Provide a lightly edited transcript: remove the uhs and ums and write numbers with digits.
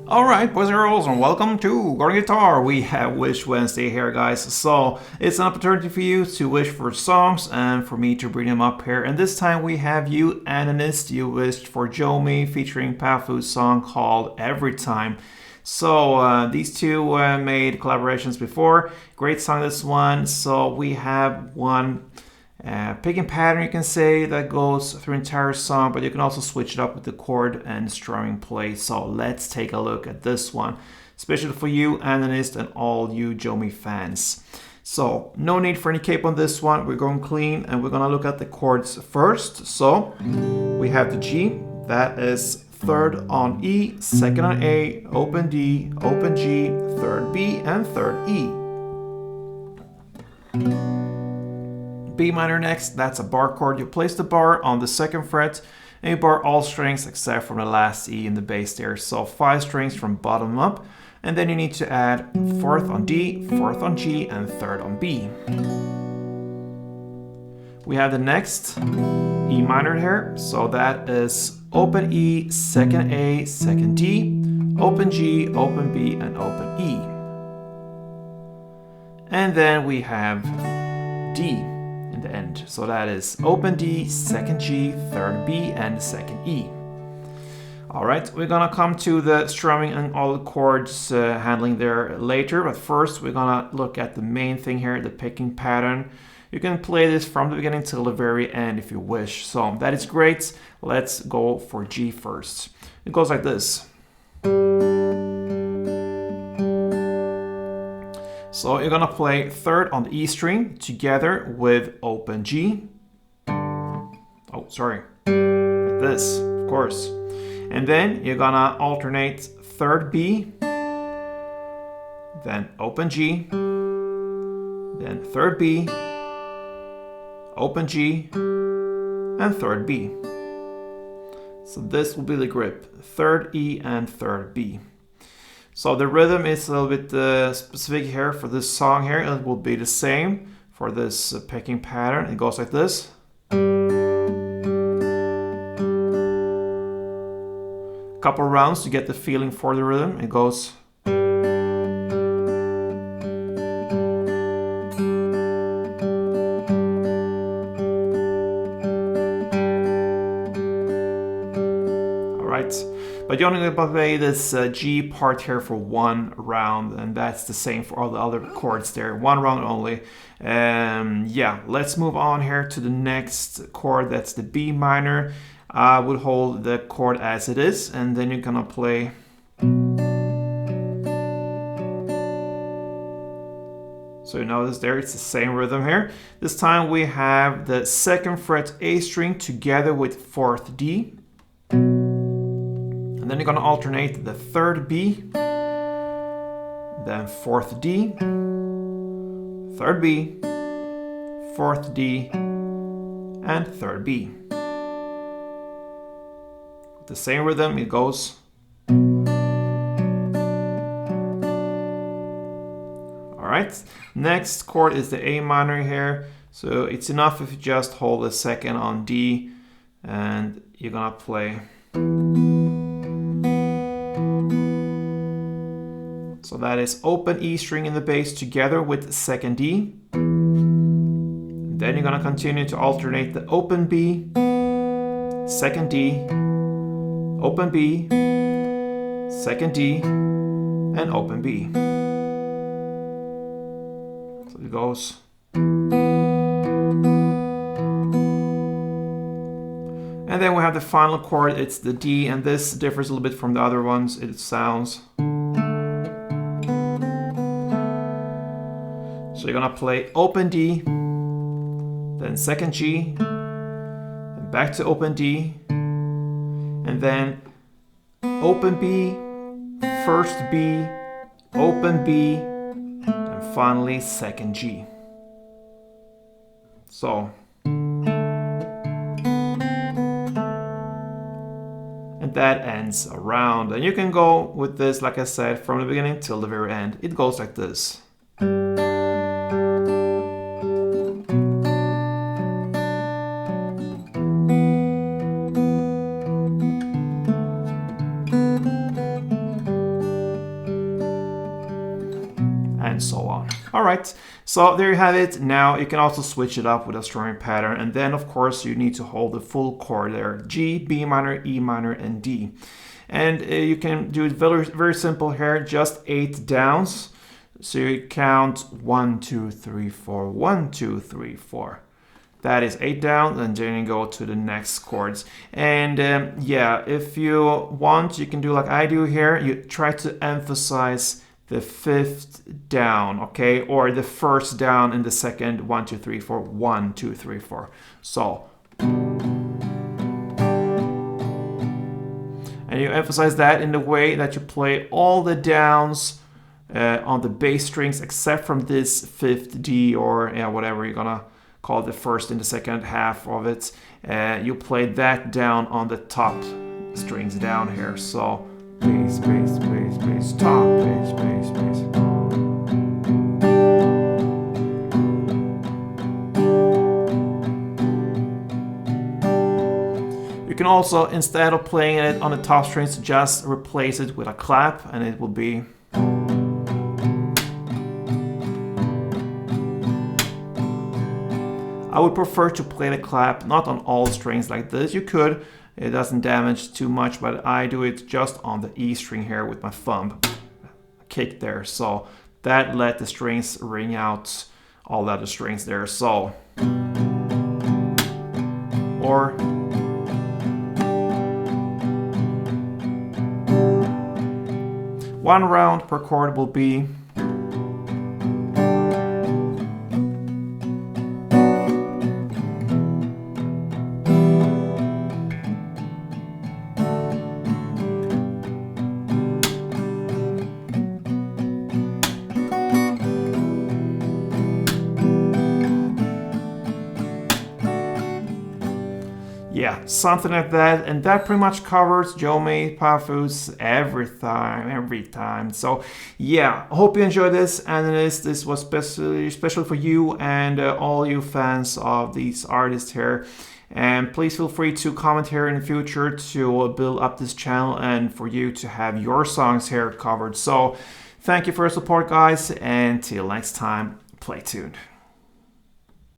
Alright, boys and girls, and welcome to Garden Guitar. We have Wish Wednesday here, guys. So, it's an opportunity for you to wish for songs and for me to bring them up here. And this time we have you, Anonist. You wished for Jomie featuring POWFU's song called Everytime. So, these two made collaborations before. Great song, this one. So, we have one picking pattern, you can say, that goes through entire song, but you can also switch it up with the chord and strumming play. So let's take a look at this one, especially for you Anonist and all you Jomie fans. So no need for any cape on this one. We're going clean and we're gonna look at the chords first. So we have the G, that is third on E, second on A, open D, open G, third B, and third E. B minor next, that's a bar chord. You place the bar on the second fret and you bar all strings except for the last E in the bass there. So 5 strings from bottom up, and then you need to add 4th on D, 4th on G, and 3rd on B. We have the next E minor here, so that is open E, second A, second D, open G, open B, and open E. And then we have D in the end. So that is open D, second G, third B, and second E. Alright, we're gonna come to the strumming and all the chords handling there later, but first we're gonna look at the main thing here, the picking pattern. You can play this from the beginning till the very end if you wish. So that is great. Let's go for G first. It goes like this. So you're gonna play 3rd on the E string together with open G. Oh, sorry. Like this, of course. And then you're gonna alternate 3rd B, then open G, then 3rd B, open G, and 3rd B. So this will be the grip, 3rd E and 3rd B. So the rhythm is a little bit specific here for this song here. It will be the same for this picking pattern. It goes like this. A couple rounds to get the feeling for the rhythm. It goes. But you're only going to play this G part here for 1 round, and that's the same for all the other chords there. 1 round only. Yeah, let's move on here to the next chord. That's the B minor. I would hold the chord as it is, and then you're going to play. So you notice there it's the same rhythm here. This time we have the 2nd fret A string together with 4th D. And then you're going to alternate the 3rd B, then 4th D, 3rd B, 4th D, and 3rd B. With the same rhythm, it goes. Alright, next chord is the A minor here. So it's enough if you just hold the 2nd on D and you're going to play. So that is open E string in the bass together with 2nd D. Then you're gonna continue to alternate the open B, 2nd D, open B, 2nd D, and open B. So it goes. And then we have the final chord, it's the D, and this differs a little bit from the other ones. It sounds. So you're gonna play open D, then 2nd G, and back to open D, and then open B, 1st B, open B, and finally 2nd G. So. And that ends a round. And you can go with this, like I said, from the beginning till the very end. It goes like this. and so on. All right, so there you have it. Now you can also switch it up with a strumming pattern, and then of course you need to hold the full chord there: G, B minor, E minor, and D. And you can do it very, very simple here, just 8 downs. So you count 1, 2, 3, 4, 1, 2, 3, 4. That is 8 down, and then you go to the next chords. And yeah, if you want, you can do like I do here. You try to emphasize the 5th down, okay? Or the 1st down in the second 1, 2, 3, 4, 1, 2, 3, 4. So. And you emphasize that in the way that you play all the downs on the bass strings except from this 5th D, or whatever you're gonna call the first and the second half of it. You play that down on the top strings down here. So bass, bass, bass, bass, top, bass, bass, bass. You can also, instead of playing it on the top strings, just replace it with a clap, and it will be. I would prefer to play the clap not on all strings like this. You could, it doesn't damage too much, but I do it just on the E string here with my thumb. Kick there, so that let the strings ring out all the other strings there. So, or one round per chord will be. Yeah, something like that, and that pretty much covers Jomie POWFU's Everytime. So yeah, I hope you enjoyed this, and this was special for you and all you fans of these artists here. And please feel free to comment here in the future to build up this channel and for you to have your songs here covered. So thank you for your support, guys, and till next time, play tuned.